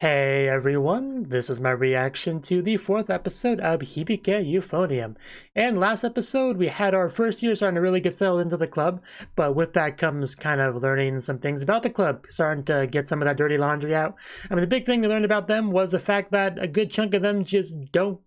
Hey everyone, this is my reaction to the fourth episode of Hibike Euphonium. And last episode, we had our first year starting to really get settled into the club, but with that comes kind of learning some things about the club, starting to get some of that dirty laundry out. I mean, the big thing we learned about them was the fact that a good chunk of them just don't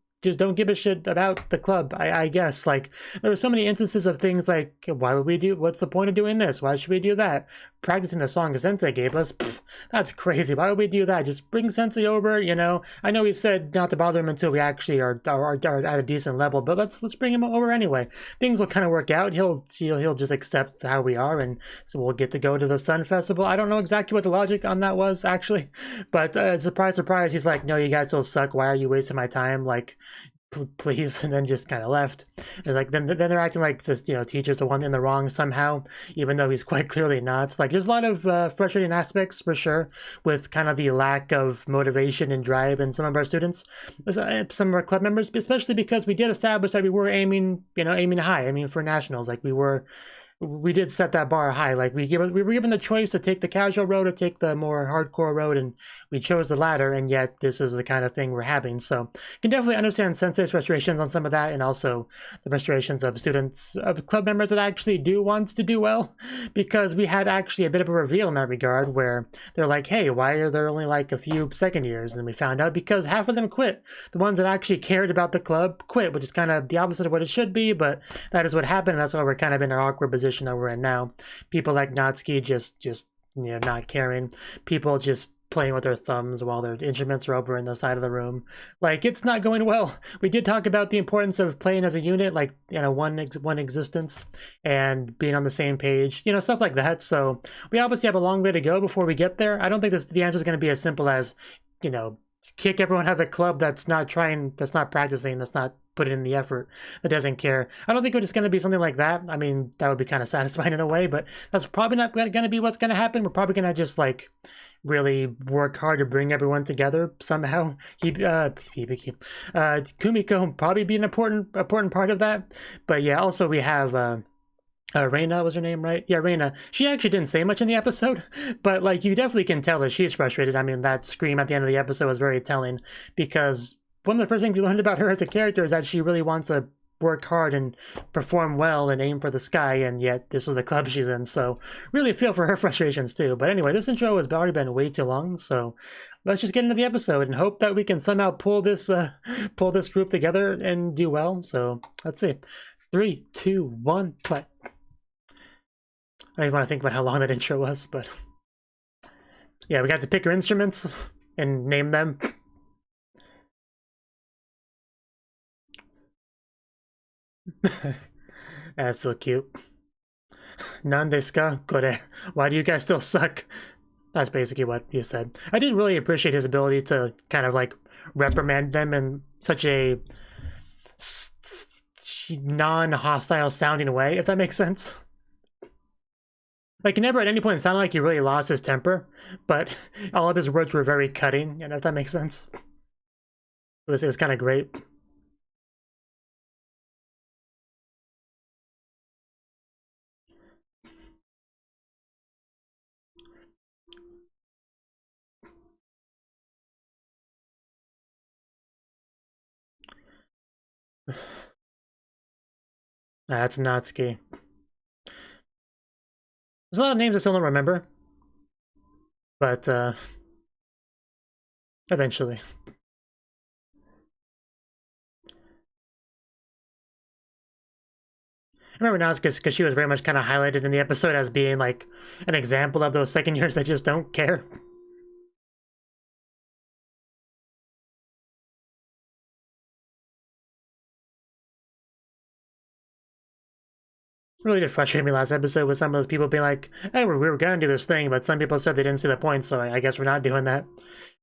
give a shit about the club. I guess like there were so many instances of things like, why would we do, what's the point of doing this, why should we do that, practicing the song Sensei gave us, pff, that's crazy, why would we do that, just bring Sensei over, you know. I know he said not to bother him until we actually are at a decent level, but let's bring him over anyway. Things will kind of work out. He'll just accept how we are, and so we'll get to go to the Sun Festival. I don't know exactly what the logic on that was actually, but surprise surprise, he's like, no, you guys still suck, why are you wasting my time, like, please, and then just kind of left. It's like then they're acting like this, you know, teacher's the one in the wrong somehow, even though he's quite clearly not. Like there's a lot of frustrating aspects for sure with kind of the lack of motivation and drive in some of our students, some of our club members, especially because we did establish that we were aiming, you know, aiming high. I mean, for nationals, like we did set that bar high. Like we were given the choice to take the casual road or take the more hardcore road, and we chose the latter, and yet this is the kind of thing we're having. So you can definitely understand Sensei's frustrations on some of that, and also the frustrations of students, of club members that actually do want to do well, because we had actually a bit of a reveal in that regard where they're like, hey, why are there only like a few second years? And we found out because half of them quit. The ones that actually cared about the club quit, which is kind of the opposite of what it should be, but that is what happened, and that's why we're kind of in our awkward position that we're in now. People like Natsuki just you know, not caring. People just playing with their thumbs while their instruments are over in the side of the room. Like, it's not going well. We did talk about the importance of playing as a unit, like, you know, one existence, and being on the same page, you know, stuff like that. So we obviously have a long way to go before we get there. I don't think the answer is going to be as simple as, you know, kick everyone out of the club that's not trying, that's not practicing, that's not putting in the effort, that doesn't care. I don't think it's going to be something like that. I mean, that would be kind of satisfying in a way, but that's probably not going to be what's going to happen. We're probably going to just like really work hard to bring everyone together somehow. Kumiko probably be an important part of that. But yeah, also we have Reina was her name, right? Yeah, Reina. She actually didn't say much in the episode, but like you definitely can tell that she's frustrated. I mean, that scream at the end of the episode was very telling, because one of the first things we learned about her as a character is that she really wants to work hard and perform well and aim for the sky, and yet this is the club she's in, so really feel for her frustrations too. But anyway, this intro has already been way too long, so let's just get into the episode and hope that we can somehow pull this group together and do well. So let's see. 3, 2, 1, play. I don't even want to think about how long that intro was, but yeah, we got to pick our instruments and name them. That's so cute. Nan desu ka, kore? Why do you guys still suck? That's basically what he said. I did really appreciate his ability to kind of like reprimand them in such a non-hostile sounding way, if that makes sense. Like, he never at any point sounded like he really lost his temper, but all of his words were very cutting, you know, if that makes sense. It was kind of great. That's Natsuki. There's a lot of names I still don't remember, but eventually. I remember Natsuki because she was very much kind of highlighted in the episode as being like an example of those second years that just don't care. Really did frustrate me last episode with some of those people being like, hey, we were gonna do this thing, but some people said they didn't see the point, so I guess we're not doing that.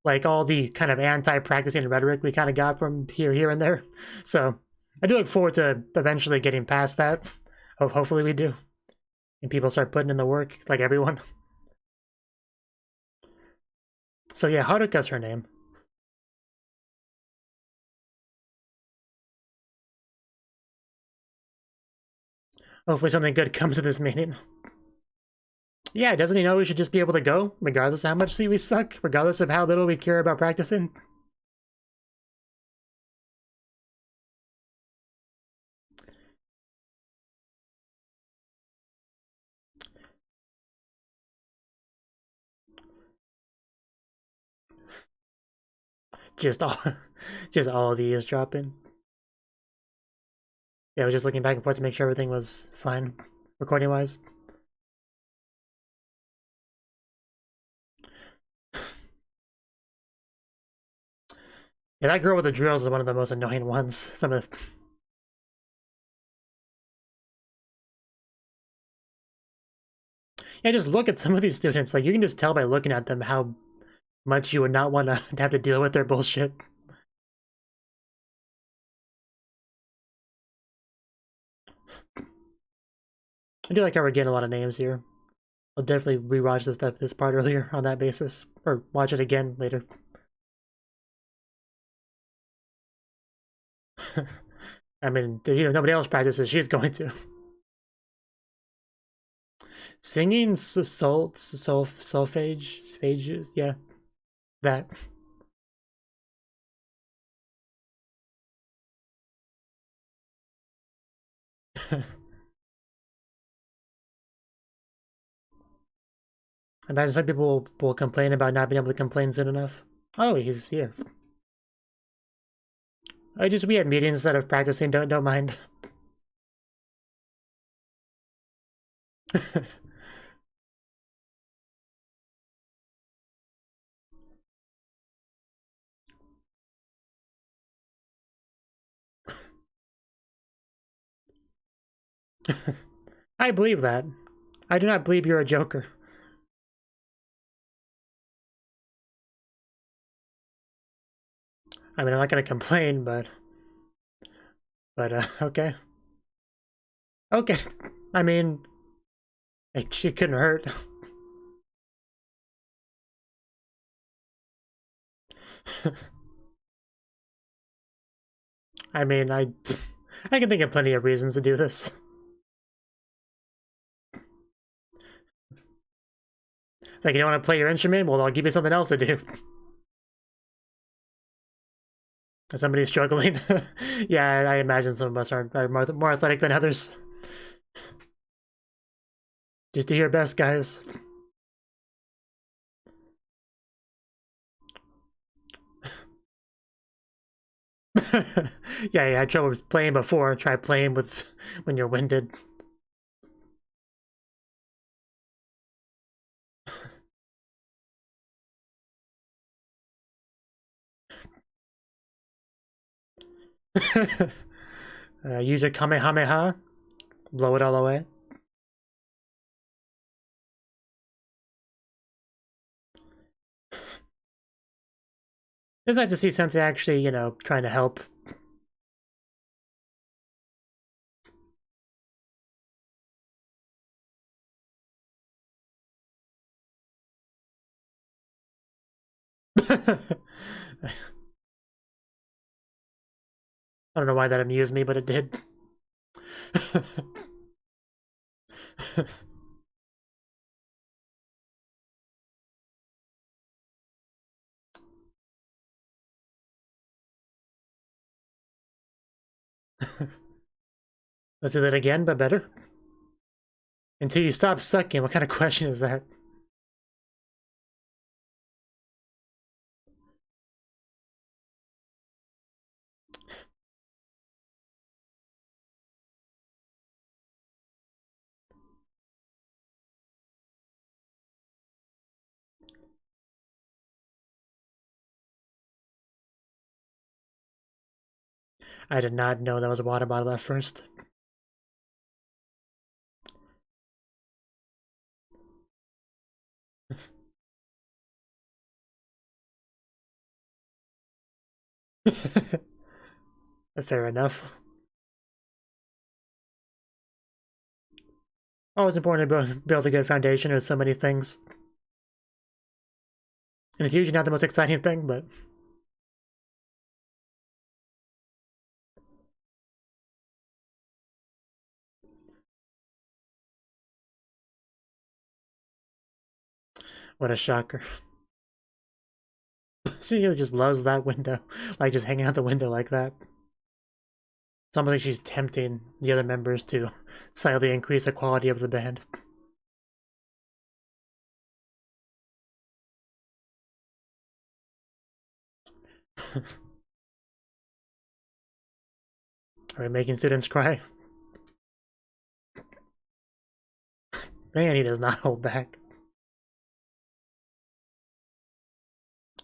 Like all the kind of anti-practicing rhetoric we kind of got from here and there. So I do look forward to eventually getting past that. Hopefully we do. And people start putting in the work, like everyone. So yeah, Haruka's her name. Hopefully something good comes of this meeting. Yeah, doesn't he know we should just be able to go, regardless of how much we suck, regardless of how little we care about practicing? Just all, just all of these dropping. Yeah, I was just looking back and forth to make sure everything was fine, recording-wise. Yeah, that girl with the drills is one of the most annoying ones. Some of the... Yeah, just look at some of these students. Like, you can just tell by looking at them how much you would not want to have to deal with their bullshit. I do like how we're getting a lot of names here. I'll definitely rewatch this part earlier on that basis, or watch it again later. I mean, nobody else practices. She's going to. Singing solfege, yeah, that. I imagine some people will complain about not being able to complain soon enough. Oh, he's here. I just we have meetings instead of practicing. Don't mind. I believe that. I do not believe you're a joker. I mean, I'm not gonna complain, but okay, okay. I mean, she couldn't hurt. I mean, I can think of plenty of reasons to do this. It's like, you don't want to play your instrument? Well, I'll give you something else to do. Somebody's struggling. Yeah, I imagine some of us are more athletic than others. Just do your best, guys. Yeah, I had trouble playing before. Try playing with when you're winded. Use a Kamehameha. Blow it all away. It's nice to see Sensei actually, trying to help. I don't know why that amused me, but it did. Let's do that again, but better. Until you stop sucking. What kind of question is that? I did not know that was a water bottle at first. Fair enough. Always important to build a good foundation with so many things. And it's usually not the most exciting thing, but... What a shocker. She really just loves that window. Like, just hanging out the window like that. It's almost like she's tempting the other members to slightly increase the quality of the band. Are we making students cry? Man, he does not hold back.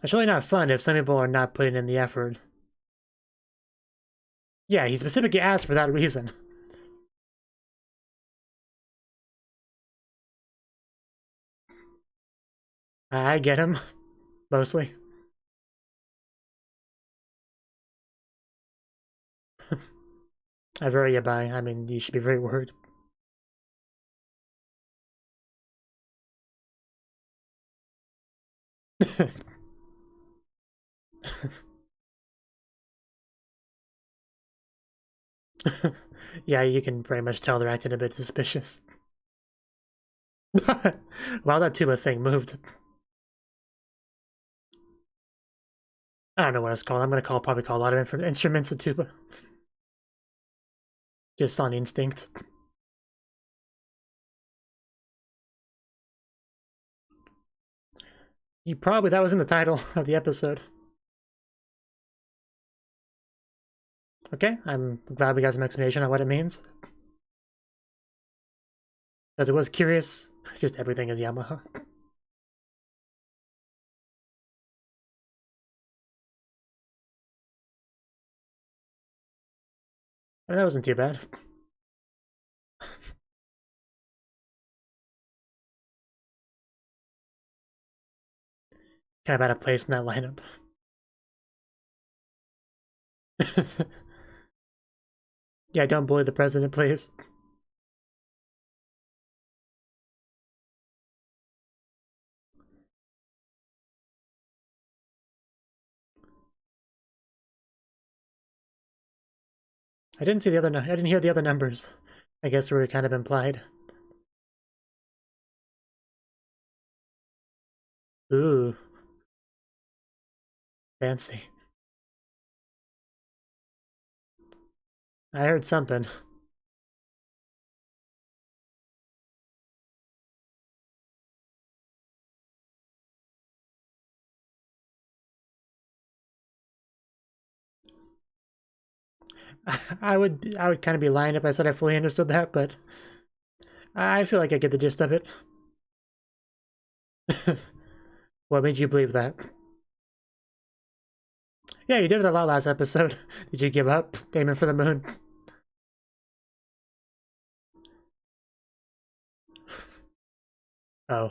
It's really not fun if some people are not putting in the effort. Yeah, he specifically asked for that reason. I get him, mostly. I very Yabai. I mean, you should be very worried. Yeah, you can very much tell they're acting a bit suspicious. Wow, that tuba thing moved. I don't know what it's called. I'm gonna probably call a lot of instruments a tuba. Just on instinct. That was in the title of the episode. Okay, I'm glad we got some explanation on what it means. Because it was curious. Just everything is Yamaha. I mean, that wasn't too bad. Kind of out of place in that lineup. Yeah, don't bully the president, please. I didn't hear the other numbers. I guess we were kind of implied. Ooh. Fancy. I heard something. I would kind of be lying if I said I fully understood that, but I feel like I get the gist of it. What made you believe that? Yeah, you did it a lot last episode. Did you give up aiming for the moon? Oh.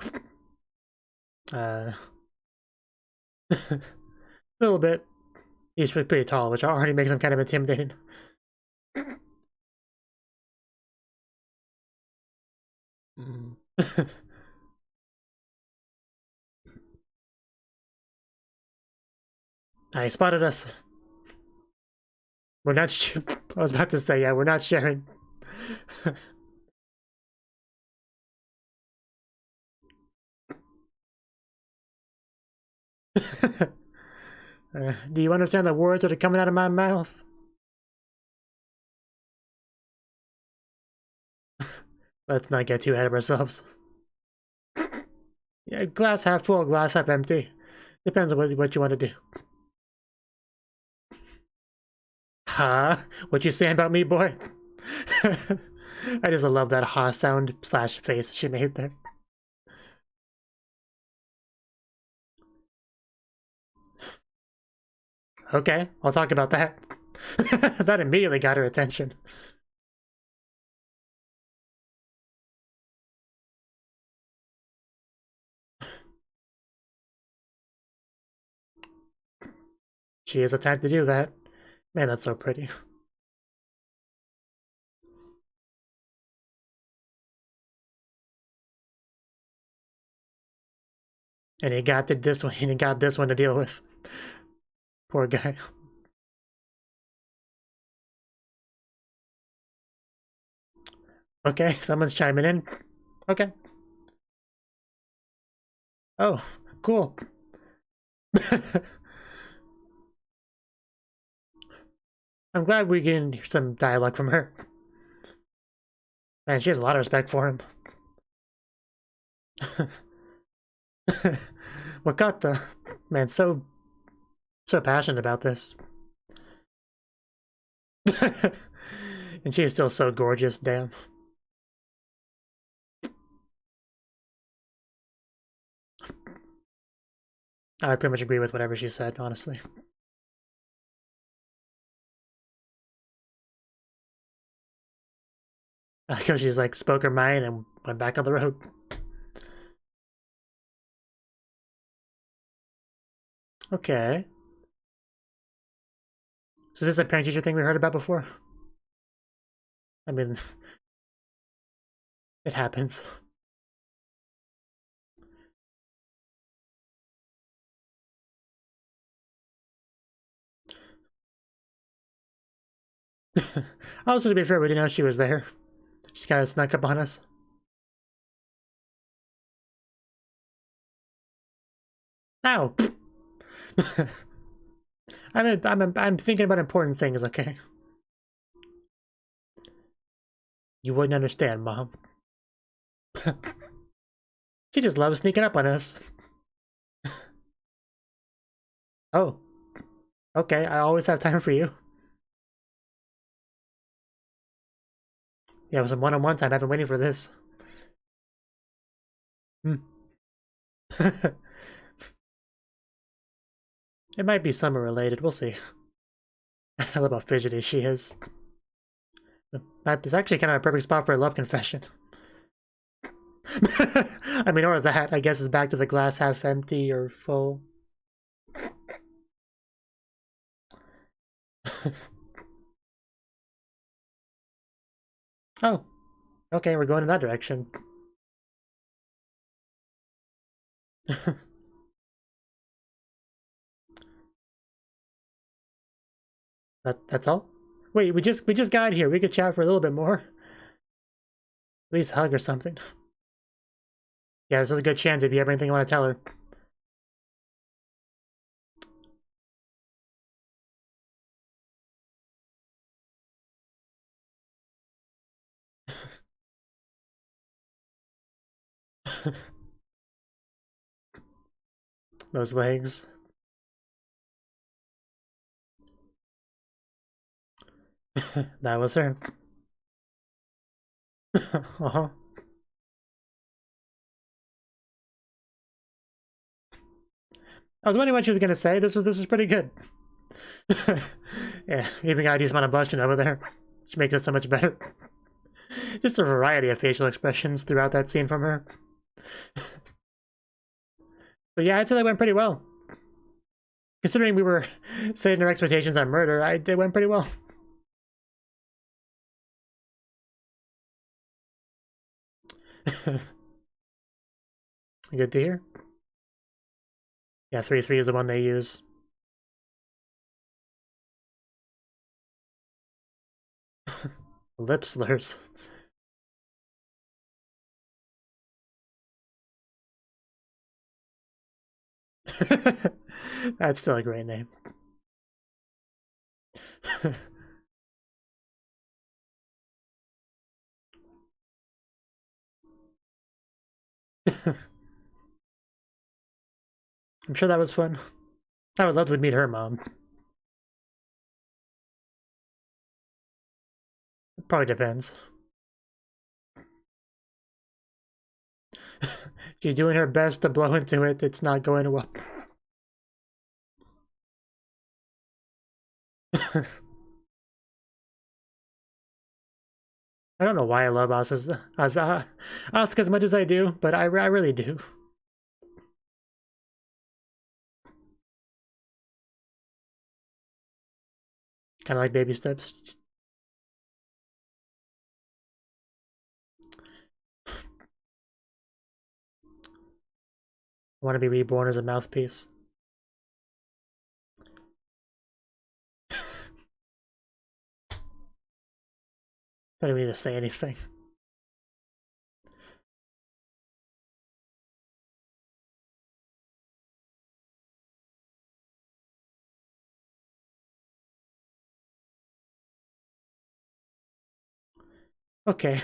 A little bit. He's pretty tall, which already makes him kind of intimidating. I spotted us. We're not. I was about to say, yeah, we're not sharing. Do you understand the words that are coming out of my mouth? Let's not get too ahead of ourselves. Yeah, glass half full, glass half empty. Depends on what you want to do. Huh? What you saying about me, boy? I just love that ha sound slash face she made there. Okay, I'll talk about that. That immediately got her attention. She has the time to do that. Man, that's so pretty. And he got this one. He got this one to deal with. Poor guy. Okay, someone's chiming in. Okay. Oh, cool. I'm glad we're getting some dialogue from her. Man, she has a lot of respect for him. Wakata, man, so passionate about this. And she is still so gorgeous, damn. I pretty much agree with whatever she said, honestly. I like how she's like spoke her mind and went back on the road. Okay. So is this a parent teacher thing we heard about before? I mean, it happens. Also, to be fair, we didn't know she was there. She kind of snuck up on us. Ow! I'm thinking about important things, okay? You wouldn't understand, Mom. She just loves sneaking up on us. Oh. Okay, I always have time for you. Yeah, it was some one-on-one time. I've been waiting for this. Hmm. It might be summer related. We'll see. I love how fidgety she is. It's actually kind of a perfect spot for a love confession. I mean, or that. I guess it's back to the glass half empty or full. Oh. Okay, we're going in that direction. That's all? Wait, we just got here. We could chat for a little bit more. At least hug or something. Yeah, this is a good chance if you have anything you want to tell her. Those legs. That was her. Uh-huh. I was wondering what she was gonna say. This was pretty good. Yeah, even got a decent amount of blushing over there, which makes it so much better. Just a variety of facial expressions throughout that scene from her. But yeah, I'd say that went pretty well. Considering we were setting our expectations on murder, it went pretty well. Good to hear. Yeah, 3-3 is the one they use. Lip slurs. That's still a great name. I'm sure that was fun. I would love to meet her mom. It probably depends. She's doing her best to blow into it. It's not going well. I don't know why I love Asuka as much as I do, but I really do. Kind of like baby steps. I want to be reborn as a mouthpiece. I don't even need to say anything. Okay.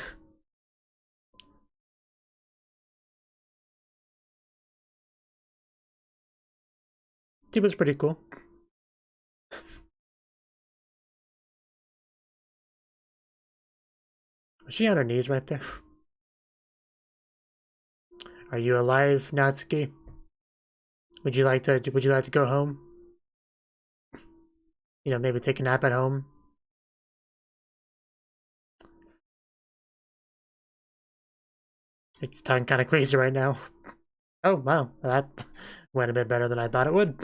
It was pretty cool. Was she on her knees right there? Are you alive, Natsuki? Would you like to go home? You know, maybe take a nap at home? It's talking kind of crazy right now. Oh, wow. That went a bit better than I thought it would.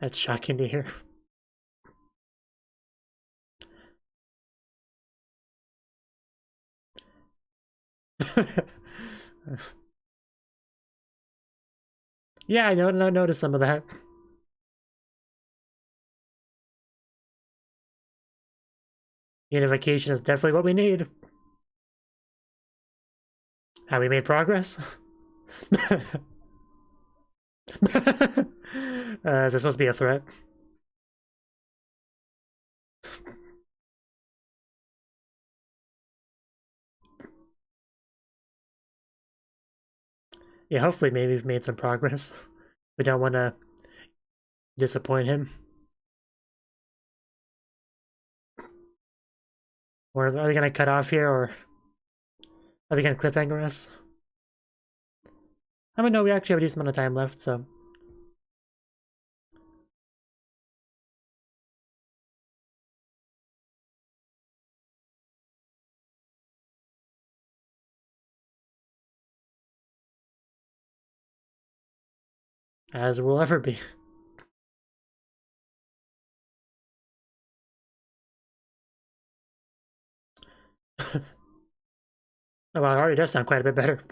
That's shocking to hear. Yeah, I noticed some of that. Unification is definitely what we need. Have we made progress? Is this supposed to be a threat? Yeah, hopefully maybe we've made some progress. We don't want to disappoint him. Or are they going to cut off here, or are they going to cliffhanger us? I mean, no, we actually have a decent amount of time left, so... As we'll ever be. Oh, well, it already does sound quite a bit better.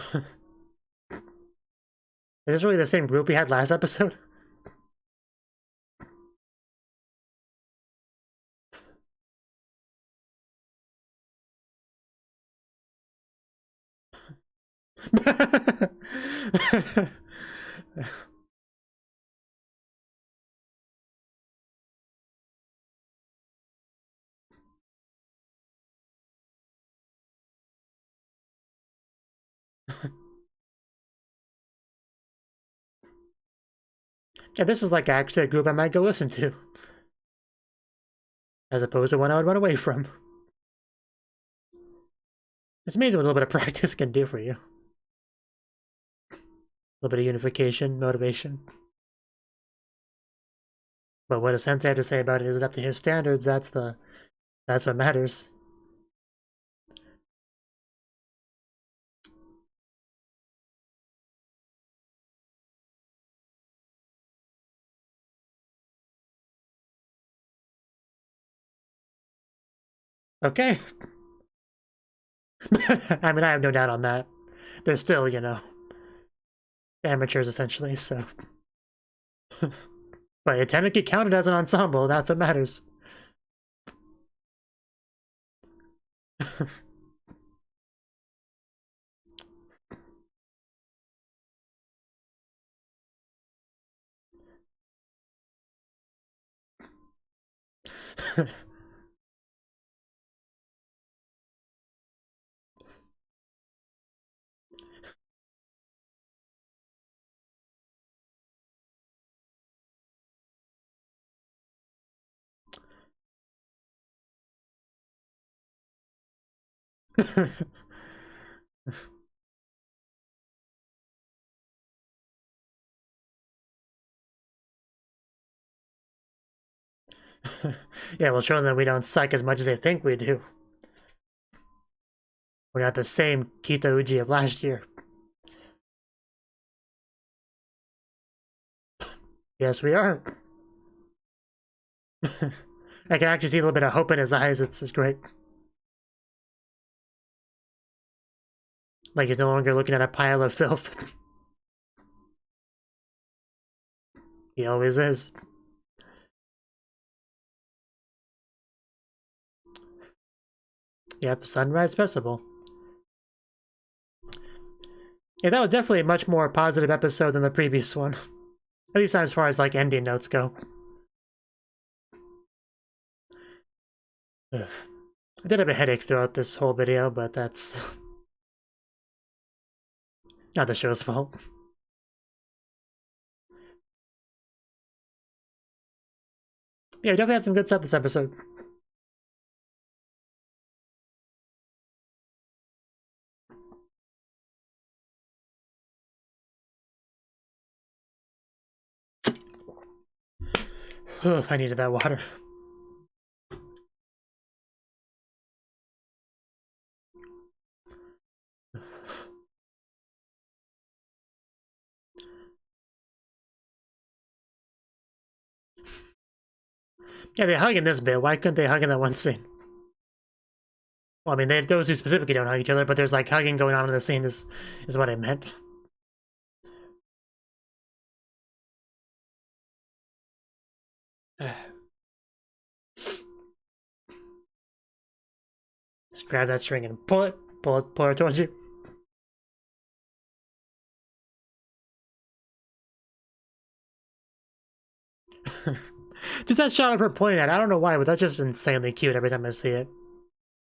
Is this really the same group we had last episode? Yeah, this is like actually a group I might go listen to. As opposed to one I would run away from. It's amazing what a little bit of practice can do for you. A little bit of unification, motivation. But what does Sensei have to say about it? Is it up to his standards? That's what matters. Okay. I mean, I have no doubt on that. They're still, you know, amateurs essentially, so. But it technically counted as an ensemble, that's what matters. Yeah, we'll show them we don't suck as much as they think we do. We're not the same Kita Uji of last year. Yes, we are. I can actually see a little bit of hope in his eyes. It's great. Like he's no longer looking at a pile of filth. He always is. Yep, Sunrise Festival. Yeah, that was definitely a much more positive episode than the previous one. At least as far as like ending notes go. Ugh. I did have a headache throughout this whole video, but that's not the show's fault. Yeah, we definitely had some good stuff this episode. I needed that water. Yeah, they hug in this bit. Why couldn't they hug in that one scene? Well, I mean, those who specifically don't hug each other, but there's like hugging going on in the scene is what I meant. Just grab that string and pull it towards you. Just that shot of her pointing at it, I don't know why, but that's just insanely cute every time I see it.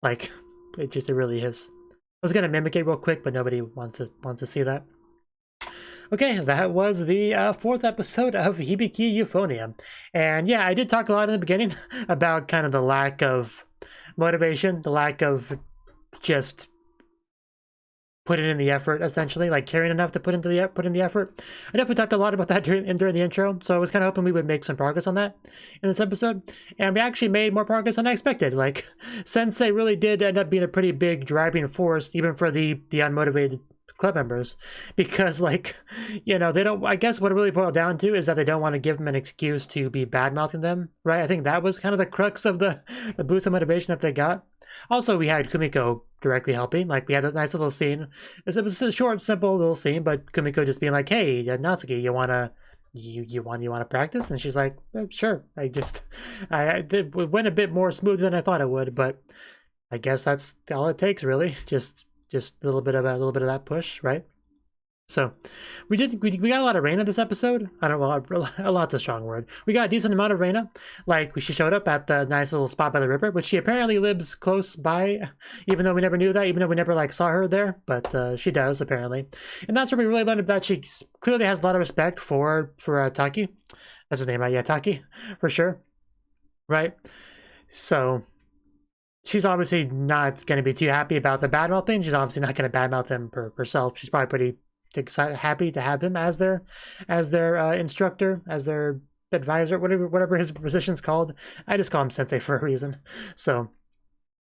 Like, it really is. I was gonna mimic it real quick, but nobody wants to see that. Okay, that was the fourth episode of Hibike Euphonium. And yeah, I did talk a lot in the beginning about kind of the lack of motivation, the lack of just putting in the effort, essentially, like caring enough to put in the effort. I definitely talked a lot about that during the intro, so I was kind of hoping we would make some progress on that in this episode, and we actually made more progress than I expected. Like, Sensei really did end up being a pretty big driving force, even for the unmotivated club members, because, like, you know, they don't, I guess what it really boiled down to is that they don't want to give them an excuse to be bad-mouthing them, right? I think that was kind of the crux of the boost of motivation that they got. Also, we had Kumiko directly helping. Like, we had a nice little scene. It was a short, simple little scene, but Kumiko just being like, "Hey, Natsuki, you wanna practice?" And she's like, "Sure." It went a bit more smooth than I thought it would, but I guess that's all it takes, really. Just a little bit of that push, right? So we got a lot of Reina this episode. I don't know, a lot's a strong word. We got a decent amount of Reina. Like, she showed up at the nice little spot by the river, which she apparently lives close by, even though we never knew that, even though we never like saw her there, but she does apparently. And that's where we really learned that she clearly has a lot of respect for Taki. That's his name, right? Yeah, Taki, for sure. Right? So she's obviously not going to be too happy about the badmouth thing. She's obviously not going to badmouth him herself. She's probably pretty happy to have him as their instructor, as their advisor, whatever his position's called. I just call him Sensei for a reason. So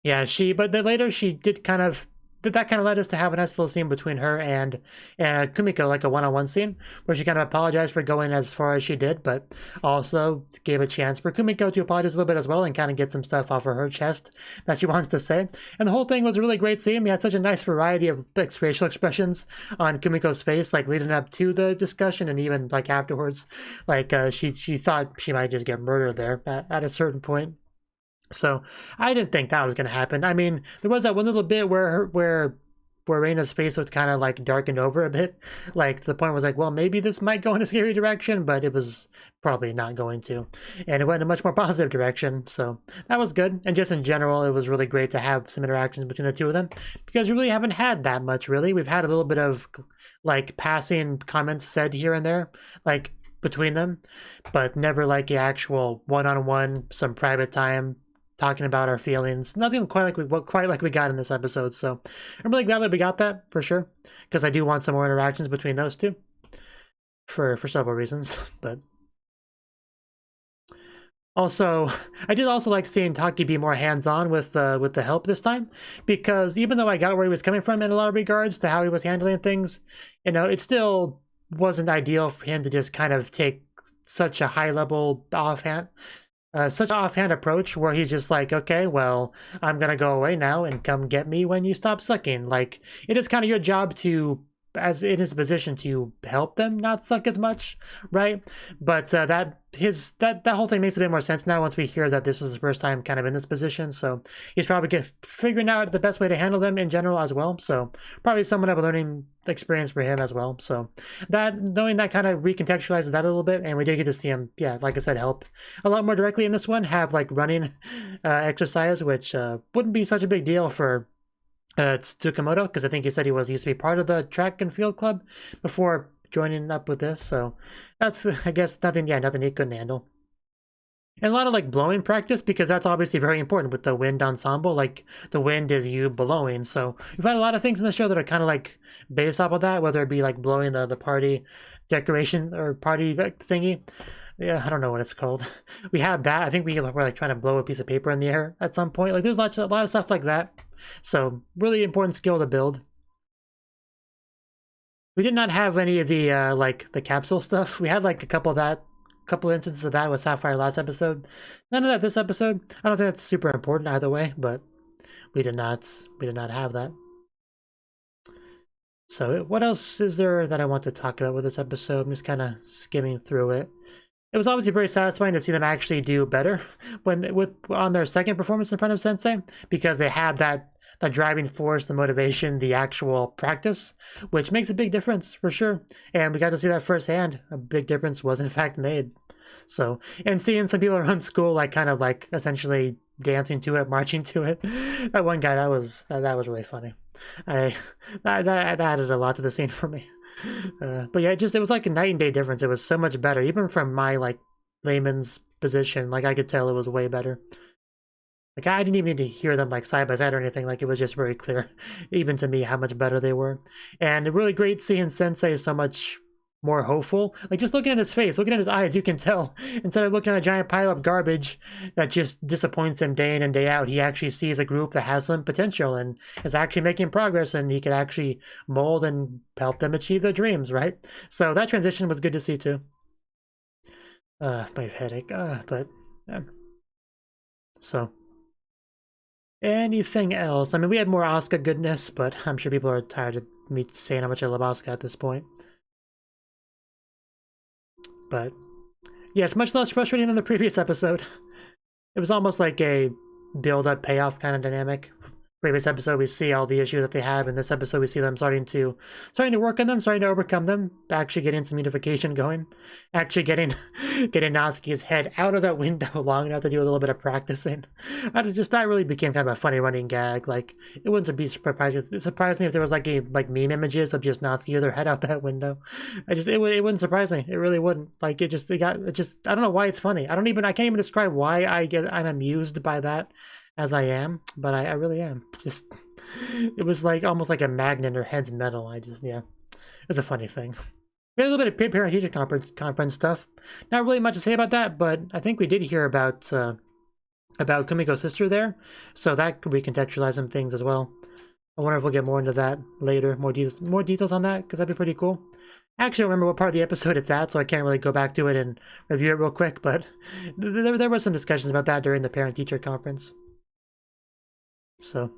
yeah, but then later she did kind of that kind of led us to have a nice little scene between her and Kumiko, like a one-on-one scene where she kind of apologized for going as far as she did, but also gave a chance for Kumiko to apologize a little bit as well and kind of get some stuff off of her chest that she wants to say. And the whole thing was a really great scene. We had such a nice variety of facial expressions on Kumiko's face, like leading up to the discussion and even like afterwards. Like she thought she might just get murdered there at a certain point. So I didn't think that was going to happen. I mean, there was that one little bit where Reina's face was kind of like darkened over a bit. Like, the point was like, well, maybe this might go in a scary direction, but it was probably not going to. And it went in a much more positive direction. So that was good. And just in general, it was really great to have some interactions between the two of them, because we really haven't had that much, really. We've had a little bit of like passing comments said here and there, like between them, but never like the actual one-on-one, some private time talking about our feelings. Nothing quite like we got in this episode. So I'm really glad that we got that, for sure, because I do want some more interactions between those two for several reasons. But also, I did also like seeing Taki be more hands-on with the help this time, because even though I got where he was coming from in a lot of regards to how he was handling things, you know, it still wasn't ideal for him to just kind of take such a high-level such an offhand approach where he's just like, okay, well, I'm gonna go away now and come get me when you stop sucking. Like, it is kind of your job to as in his position to help them not suck as much, right? But that whole thing makes a bit more sense now once we hear that this is the first time kind of in this position. So he's probably figuring out the best way to handle them in general as well. So probably somewhat of a learning experience for him as well. So that, knowing that, kind of recontextualizes that a little bit, and we did get to see him, yeah, like I said, help a lot more directly in this one, have like running exercise, which wouldn't be such a big deal for Tsukamoto, because I think he said he used to be part of the track and field club before joining up with this. So that's, I guess, nothing he couldn't handle. And a lot of like blowing practice, because that's obviously very important with the wind ensemble. Like the wind is you blowing, so we've had a lot of things in the show that are kind of like based off of that, whether it be like blowing the party decoration or party thingy. Yeah, I don't know what it's called. We had that. I think we were like trying to blow a piece of paper in the air at some point. Like there's a lot of stuff like that. So really important skill to build. We did not have any of the like the capsule stuff. We had like a couple instances of that with Sapphire last episode. None of that this episode. I don't think that's super important either way, but we did not have that. So what else is there that I want to talk about with this episode? I'm just kind of skimming through it. It was obviously very satisfying to see them actually do better on their second performance in front of Sensei, because they had that driving force, the motivation, the actual practice, which makes a big difference for sure. And we got to see that firsthand. A big difference was in fact made. So, and seeing some people around school like kind of like essentially dancing to it, marching to it. That one guy, that was really funny. That added a lot to the scene for me. But yeah, it was like a night and day difference. It was so much better, even from my like layman's position. Like I could tell it was way better. Like I didn't even need to hear them like side by side or anything. Like it was just very clear, even to me, how much better they were. And really great seeing Sensei so much more hopeful. Like just looking at his face, looking at his eyes, you can tell, instead of looking at a giant pile of garbage that just disappoints him day in and day out, he actually sees a group that has some potential and is actually making progress, and he could actually mold and help them achieve their dreams, right? So that transition was good to see too. My headache. But yeah. So anything else? I mean, we had more Asuka goodness, but I'm sure people are tired of me saying how much I love Asuka at this point. But yeah, it's much less frustrating than the previous episode. It was almost like a build-up payoff kind of dynamic. Previous episode we see all the issues that they have. In this episode we see them starting to work on them, starting to overcome them, actually getting some unification going, actually getting Natsuki's head out of that window long enough to do a little bit of practicing. That really became kind of a funny running gag. Like it wouldn't be surprising. It surprised me if there was like meme images of just Natsuki with her head out that window. It wouldn't surprise me. It really wouldn't. Like I don't know why it's funny. I can't even describe why I'm amused by that as I am, but I really am. Just, it was like almost like a magnet, her head's metal. It was a funny thing. We had a little bit of parent-teacher conference stuff. Not really much to say about that, but I think we did hear about Kumiko's sister there, so that could recontextualize some things as well. I wonder if we'll get more into that later, more details on that, because that'd be pretty cool. I actually don't remember what part of the episode it's at, so I can't really go back to it and review it real quick, but there were some discussions about that during the parent-teacher conference. So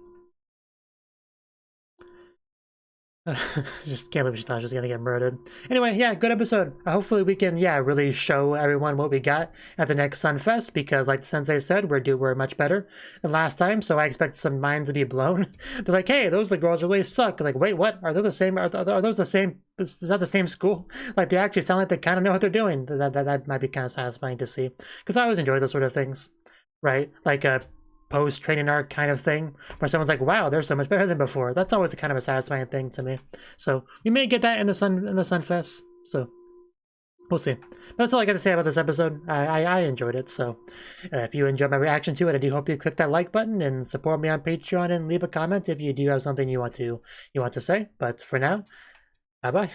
just can't believe she thought she was gonna get murdered. Anyway, yeah, good episode. Hopefully we can really show everyone what we got at the next Sunfest, because like Sensei said, we're much better than last time, so I expect some minds to be blown. They're like, hey, those girls really suck. Like, wait, what? Are they the same? Are those the same? Is that the same school? Like, they actually sound like they kind of know what they're doing. That might be kind of satisfying to see, because I always enjoy those sort of things, right? Like a post-training arc kind of thing, where someone's like, wow, they're so much better than before. That's always kind of a satisfying thing to me. So we may get that in the Sunfest. So we'll see. That's all I got to say about this episode. I enjoyed it. So if you enjoyed my reaction to it, I do hope you click that like button and support me on Patreon and leave a comment if you do have something you want to say. But for now, bye bye.